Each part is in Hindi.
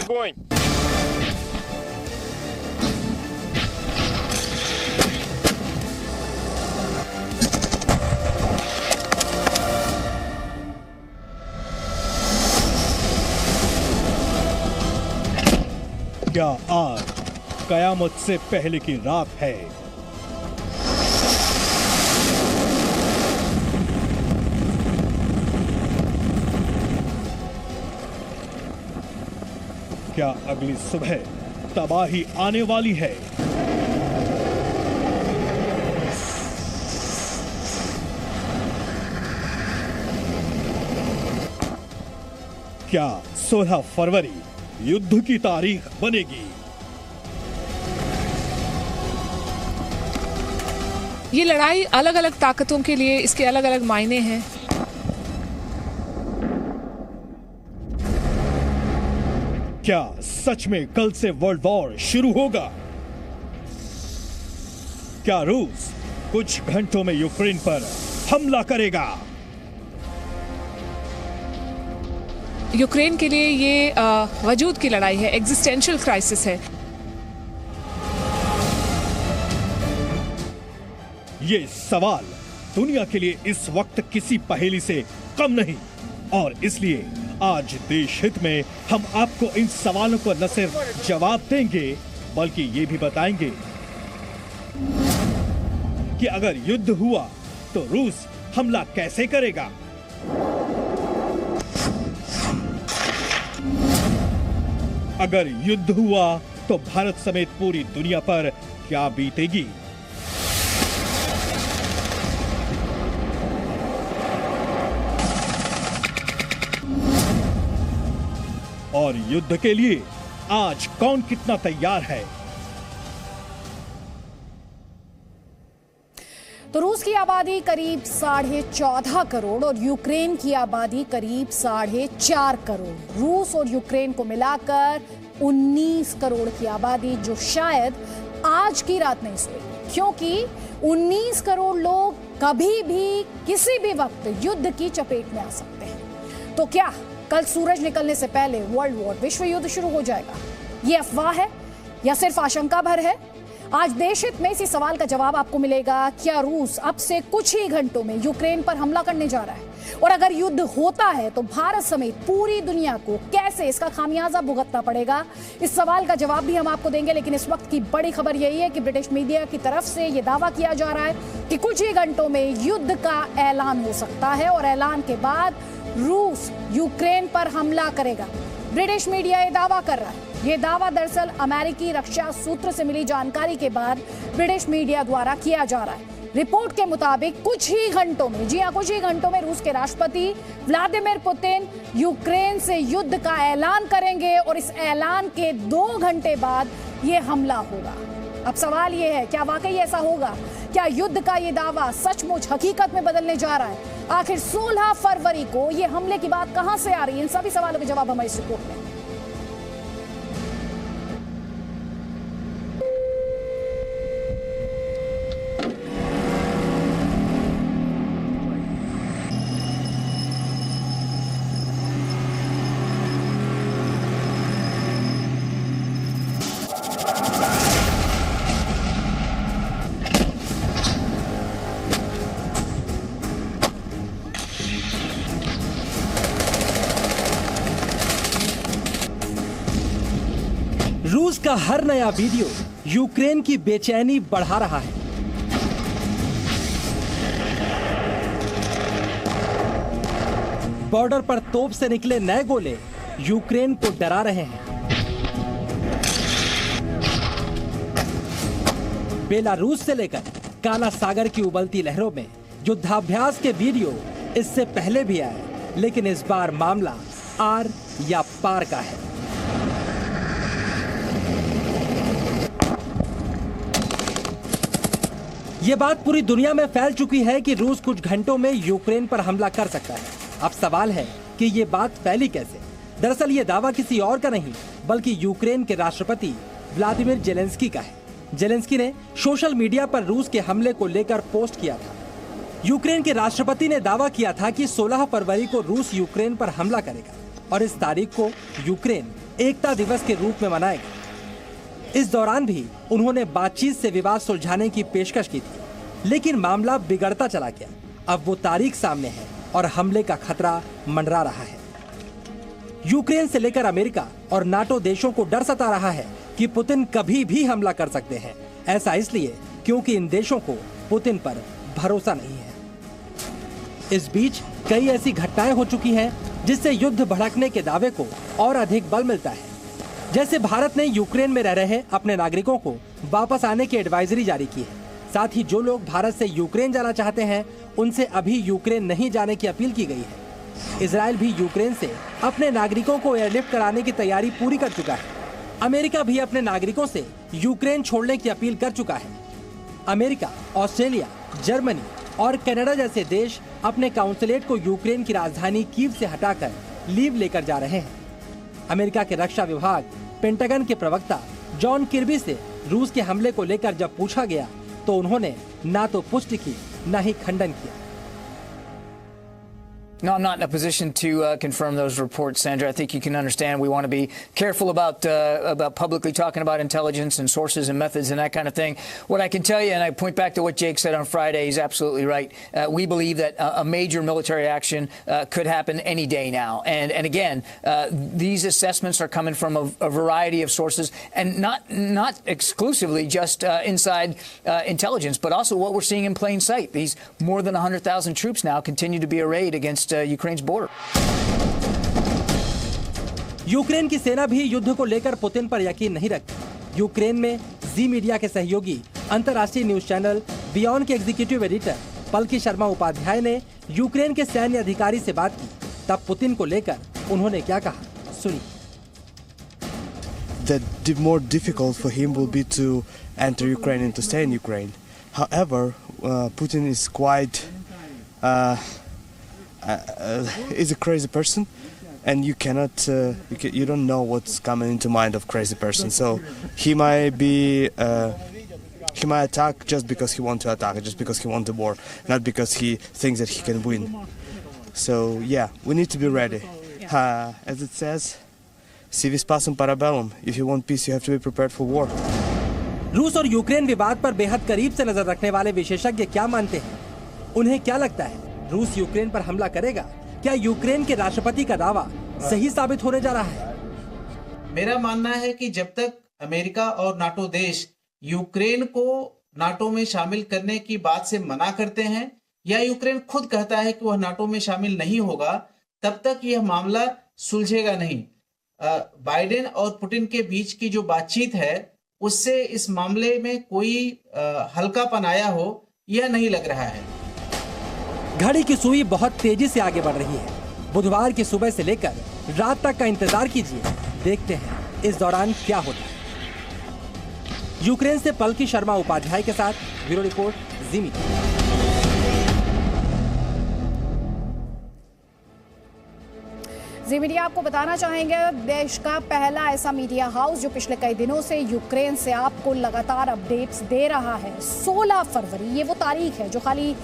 Огонь! क्या आज कयामत से पहले की रात है? क्या अगली सुबह तबाही आने वाली है? क्या 16 फरवरी युद्ध की तारीख बनेगी? ये लड़ाई अलग अलग ताकतों के लिए इसके अलग अलग मायने हैं। क्या सच में कल से वर्ल्ड वॉर शुरू होगा? क्या रूस कुछ घंटों में यूक्रेन पर हमला करेगा? यूक्रेन के लिए ये वजूद की लड़ाई है, एग्जिस्टेंशियल क्राइसिस है। ये सवाल दुनिया के लिए इस वक्त किसी पहेली से कम नहीं, और इसलिए आज देश हित में हम आपको इन सवालों को न सिर्फ जवाब देंगे बल्कि ये भी बताएंगे कि अगर युद्ध हुआ तो रूस हमला कैसे करेगा, अगर युद्ध हुआ तो भारत समेत पूरी दुनिया पर क्या बीतेगी। और युद्ध के लिए आज कौन कितना तैयार है? तो रूस की आबादी करीब 14.5 करोड़ और यूक्रेन की आबादी करीब 4.5 करोड़। रूस और यूक्रेन को मिलाकर 19 करोड़ की आबादी, जो शायद आज की रात नहीं सोएगी, क्योंकि 19 करोड़ लोग कभी भी किसी भी वक्त युद्ध की चपेट में आ सकते हैं। तो क्या कल सूरज निकलने से पहले वर्ल्ड वॉर, विश्व युद्ध शुरू हो जाएगा? ये अफवाह है या सिर्फ आशंका भर है? आज देश हित में इसी सवाल का जवाब आपको मिलेगा। क्या रूस अब से कुछ ही घंटों में यूक्रेन पर हमला करने जा रहा है? और अगर युद्ध होता है तो भारत समेत पूरी दुनिया को कैसे इसका खामियाजा भुगतना पड़ेगा? इस सवाल का जवाब भी हम आपको देंगे। लेकिन इस वक्त की बड़ी खबर यही है कि ब्रिटिश मीडिया की तरफ से यह दावा किया जा रहा है कि कुछ ही घंटों में युद्ध का ऐलान हो सकता है और ऐलान के बाद रूस यूक्रेन पर हमला करेगा। ब्रिटिश मीडिया ये दावा कर रहा है। ये दावा दरअसल अमेरिकी रक्षा सूत्र से मिली जानकारी के बाद ब्रिटिश मीडिया द्वारा किया जा रहा है। रिपोर्ट के मुताबिक कुछ ही घंटों में, जी हां, कुछ ही घंटों में रूस के राष्ट्रपति व्लादिमीर पुतिन यूक्रेन से युद्ध का ऐलान करेंगे और इस ऐलान के 2 घंटे बाद ये हमला होगा। अब सवाल ये है, क्या वाकई ऐसा होगा? क्या युद्ध का ये दावा सचमुच हकीकत में बदलने जा रहा है? आखिर 16 फरवरी को ये हमले की बात कहां से आ रही है? इन सभी सवालों के जवाब हमारी इस रिपोर्ट में। रूस का हर नया वीडियो यूक्रेन की बेचैनी बढ़ा रहा है। बॉर्डर पर तोप से निकले नए गोले यूक्रेन को डरा रहे हैं। बेलारूस से लेकर काला सागर की उबलती लहरों में युद्धाभ्यास के वीडियो इससे पहले भी आए, लेकिन इस बार मामला आर या पार का है। ये बात पूरी दुनिया में फैल चुकी है कि रूस कुछ घंटों में यूक्रेन पर हमला कर सकता है। अब सवाल है कि ये बात फैली कैसे? दरअसल ये दावा किसी और का नहीं बल्कि यूक्रेन के राष्ट्रपति व्लादिमीर जेलेंस्की का है। जेलेंस्की ने सोशल मीडिया पर रूस के हमले को लेकर पोस्ट किया था। यूक्रेन के राष्ट्रपति ने दावा किया था कि 16 फरवरी को रूस यूक्रेन पर हमला करेगा और इस तारीख को यूक्रेन एकता दिवस के रूप में मनाएगा। इस दौरान भी उन्होंने बातचीत से विवाद सुलझाने की पेशकश की थी, लेकिन मामला बिगड़ता चला गया। अब वो तारीख सामने है और हमले का खतरा मंडरा रहा है। यूक्रेन से लेकर अमेरिका और नाटो देशों को डर सता रहा है कि पुतिन कभी भी हमला कर सकते हैं। ऐसा इसलिए क्योंकि इन देशों को पुतिन पर भरोसा नहीं है। इस बीच कई ऐसी घटनाएं हो चुकी हैं जिससे युद्ध भड़कने के दावे को और अधिक बल मिलता है। जैसे भारत ने यूक्रेन में रह रहे अपने नागरिकों को वापस आने की एडवाइजरी जारी की है। साथ ही जो लोग भारत से यूक्रेन जाना चाहते हैं उनसे अभी यूक्रेन नहीं जाने की अपील की गई है। इजराइल भी यूक्रेन से अपने नागरिकों को एयरलिफ्ट कराने की तैयारी पूरी कर चुका है। अमेरिका भी अपने नागरिकों से यूक्रेन छोड़ने की अपील कर चुका है। अमेरिका, ऑस्ट्रेलिया, जर्मनी और कनाडा जैसे देश अपने काउंसलेट को यूक्रेन की राजधानी कीव से हटाकर लीव लेकर जा रहे हैं। अमेरिका के रक्षा विभाग पेंटागन के प्रवक्ता जॉन किर्बी से रूस के हमले को लेकर जब पूछा गया तो उन्होंने ना तो पुष्टि की न ही खंडन किया। No, I'm not in a position to confirm those reports, Sandra. I think you can understand we want to be careful about publicly talking about intelligence and sources and methods and that kind of thing. What I can tell you, and I point back to what Jake said on Friday, he's absolutely right. We believe that a major military action could happen any day now. And again, these assessments are coming from a variety of sources, and not exclusively just inside intelligence, but also what we're seeing in plain sight. These more than 100,000 troops now continue to be arrayed against Ukraine's border. Ukraine की सेना भी युद्ध को लेकर पुतिन पर यकीन नहीं रखती। यूक्रेन में जी मीडिया के सहयोगी अंतर्राष्ट्रीय न्यूज चैनल बियॉन्ड के एग्जीक्यूटिव एडिटर पलकी शर्मा उपाध्याय ने यूक्रेन के सैन्य अधिकारी से बात की। तब पुतिन को लेकर उन्होंने क्या कहा, सुनिए। The more difficult for him will be to enter Ukraine and to stay in Ukraine. However, Putin is quite is a crazy person, and you cannot you don't know what's coming into mind of crazy person. So he might attack just because he wants to attack, just because he wants the war, not because he thinks that he can win. So yeah, we need to be ready. As it says, si vis pacem para bellum. If you want peace, you have to be prepared for war. रूस और यूक्रेन विवाद पर बेहद करीब से नजर रखने वाले विशेषज्ञ क्या मानते हैं? उन्हें क्या लगता है, रूस यूक्रेन पर हमला करेगा? क्या यूक्रेन के राष्ट्रपति का दावा सही साबित होने जा रहा है? मेरा मानना है कि जब तक अमेरिका और नाटो देश यूक्रेन को नाटो में शामिल करने की बात से मना करते हैं या यूक्रेन खुद कहता है कि वह नाटो में शामिल नहीं होगा, तब तक यह मामला सुलझेगा नहीं। बाइडेन और पुतिन के बीच की जो बातचीत है उससे इस मामले में कोई हल्कापन आया हो, यह नहीं लग रहा है। घड़ी की सुई बहुत तेजी से आगे बढ़ रही है। बुधवार की सुबह से लेकर रात तक का इंतजार कीजिए, देखते हैं इस दौरान क्या होता है। यूक्रेन से पलकी शर्मा उपाध्याय के साथ ब्यूरो रिपोर्ट, जी मीडिया। जी मीडिया आपको बताना चाहेंगे, देश का पहला ऐसा मीडिया हाउस जो पिछले कई दिनों से यूक्रेन से आपको लगातार अपडेट्स दे रहा है। 16 फरवरी ये वो तारीख है जो खाली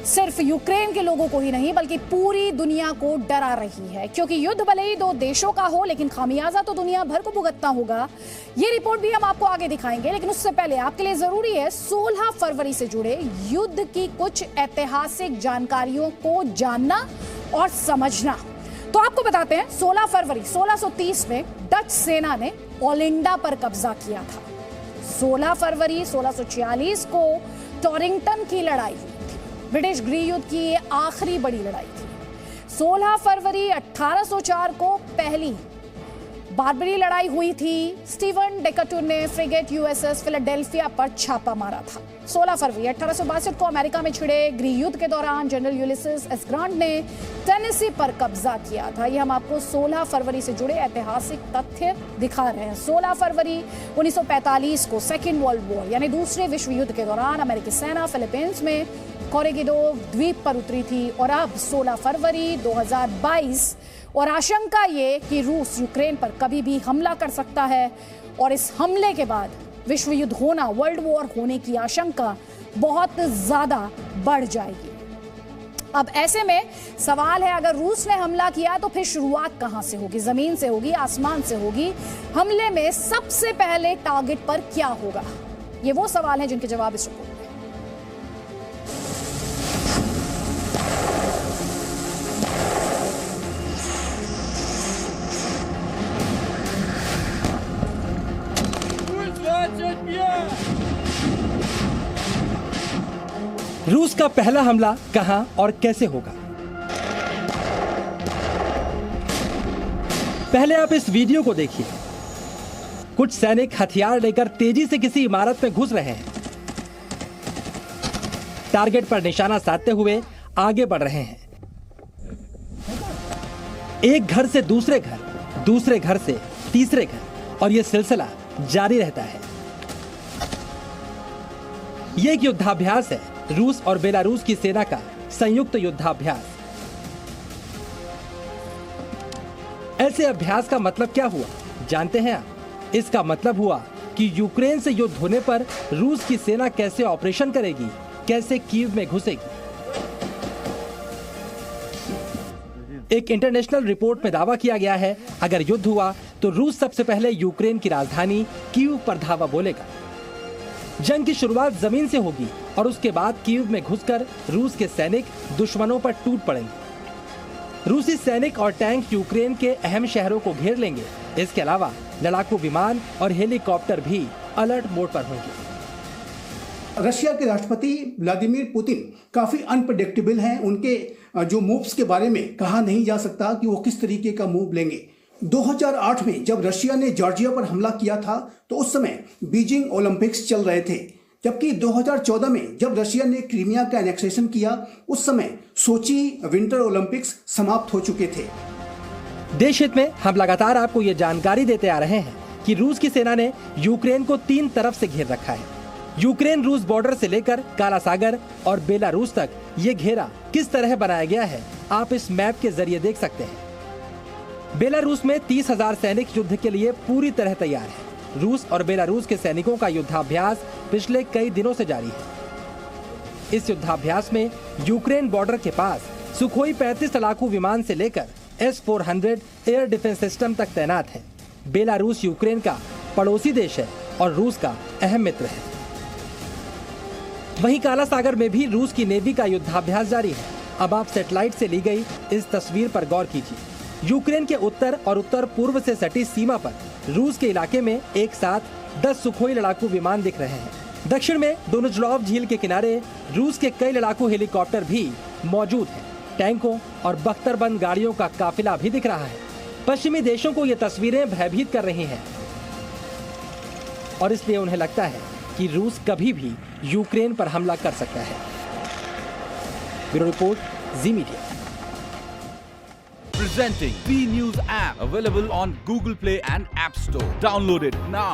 सिर्फ यूक्रेन के लोगों को ही नहीं बल्कि पूरी दुनिया को डरा रही है, क्योंकि युद्ध भले ही दो देशों का हो लेकिन खामियाजा तो दुनिया भर को भुगतना होगा। ये रिपोर्ट भी हम आपको आगे दिखाएंगे, लेकिन उससे पहले आपके लिए जरूरी है 16 फरवरी से जुड़े युद्ध की कुछ ऐतिहासिक जानकारियों को जानना और समझना। तो आपको बताते हैं, 16 फरवरी 1630 में डच सेना ने ओलिंडा पर कब्जा किया था। 16 फरवरी 1646 को टॉरिंगटन की लड़ाई हुई थी। ब्रिटिश गृह युद्ध की ये आखिरी बड़ी लड़ाई थी। 16 फरवरी 1804 को पहली बारबरी लड़ाई हुई थी। स्टीवन डेकाटुर ने फ्रिगेट यूएसएस फिलाडेल्फिया पर छापा मारा था। 16 फरवरी 1862 को अमेरिका में छिड़े गृह युद्ध के दौरान जनरल यूलिसिस एस ग्रांट ने टेनेसी पर कब्जा किया था। ये हम आपको 16 फरवरी से जुड़े ऐतिहासिक तथ्य दिखा रहे हैं। 16 फरवरी 1945 को सेकेंड वर्ल्ड वॉर यानी दूसरे विश्व युद्ध के दौरान अमेरिकी सेना फिलीपींस में कोरिगिडो द्वीप पर उतरी थी। और अब 16 फरवरी 2022 और आशंका ये कि रूस यूक्रेन पर कभी भी हमला कर सकता है और इस हमले के बाद विश्व युद्ध होना, वर्ल्ड वॉर होने की आशंका बहुत ज्यादा बढ़ जाएगी। अब ऐसे में सवाल है, अगर रूस ने हमला किया तो फिर शुरुआत कहां से होगी? जमीन से होगी, आसमान से होगी? हमले में सबसे पहले टारगेट पर क्या होगा? ये वो सवाल हैं जिनके जवाब इस रिपोर्ट में। रूस का पहला हमला कहां और कैसे होगा? पहले आप इस वीडियो को देखिए। कुछ सैनिक हथियार लेकर तेजी से किसी इमारत में घुस रहे हैं, टारगेट पर निशाना साधते हुए आगे बढ़ रहे हैं। एक घर से दूसरे घर, दूसरे घर से तीसरे घर, और यह सिलसिला जारी रहता है। यह एक युद्धाभ्यास है, रूस और बेलारूस की सेना का संयुक्त युद्धाभ्यास। ऐसे अभ्यास का मतलब क्या हुआ जानते हैं आप? इसका मतलब हुआ कि यूक्रेन से युद्ध होने पर रूस की सेना कैसे ऑपरेशन करेगी, कैसे कीव में घुसेगी। एक इंटरनेशनल रिपोर्ट में दावा किया गया है, अगर युद्ध हुआ तो रूस सबसे पहले यूक्रेन की राजधानी कीव पर धावा बोलेगा। जंग की शुरुआत जमीन से होगी और उसके बाद कीव में घुसकर रूस के सैनिक दुश्मनों पर टूट पड़ेंगे। रूसी सैनिक और टैंक यूक्रेन के अहम शहरों को घेर लेंगे। इसके अलावा लड़ाकू विमान और हेलीकॉप्टर भी अलर्ट मोड पर होंगे। रशिया के राष्ट्रपति व्लादिमीर पुतिन काफी अनप्रेडिक्टेबल हैं। उनके जो मूव्स के बारे में कहा नहीं जा सकता कि वो किस तरीके का मूव लेंगे। 2008 में जब रशिया ने जॉर्जिया पर हमला किया था तो उस समय बीजिंग ओलंपिक्स चल रहे थे, जबकि 2014 में जब रशिया ने क्रीमिया का एनेक्सेशन किया उस समय सोची विंटर ओलंपिक्स समाप्त हो चुके थे। देश हित में हम लगातार आपको ये जानकारी देते आ रहे हैं कि रूस की सेना ने यूक्रेन को 3 तरफ से घेर रखा है। यूक्रेन रूस बॉर्डर से लेकर काला सागर और बेलारूस तक ये घेरा किस तरह बनाया गया है आप इस मैप के जरिए देख सकते हैं। बेलारूस में 30,000 सैनिक युद्ध के लिए पूरी तरह तैयार है। रूस और बेलारूस के सैनिकों का युद्धाभ्यास पिछले कई दिनों से जारी है। इस युद्धाभ्यास में यूक्रेन बॉर्डर के पास सुखोई 35 लड़ाकू विमान से लेकर S-400 एयर डिफेंस सिस्टम तक तैनात है। बेलारूस यूक्रेन का पड़ोसी देश है और रूस का अहम मित्र है। वहीं काला सागर में भी रूस की नेवी का युद्धाभ्यास जारी है। अब आप सैटेलाइट से ली गई इस तस्वीर पर गौर कीजिए। यूक्रेन के उत्तर और उत्तर पूर्व से सटी सीमा पर रूस के इलाके में एक साथ 10 सुखोई लड़ाकू विमान दिख रहे हैं। दक्षिण में डोनिज्लोव झील के किनारे रूस के कई लड़ाकू हेलीकॉप्टर भी मौजूद हैं। टैंकों और बख्तरबंद गाड़ियों का काफिला भी दिख रहा है। पश्चिमी देशों को ये तस्वीरें भयभीत कर रही हैं और इसलिए उन्हें लगता है कि रूस कभी भी यूक्रेन पर हमला कर सकता है। Bureau report, ji media. Presenting B News app, available on Google Play and App Store. Download it now.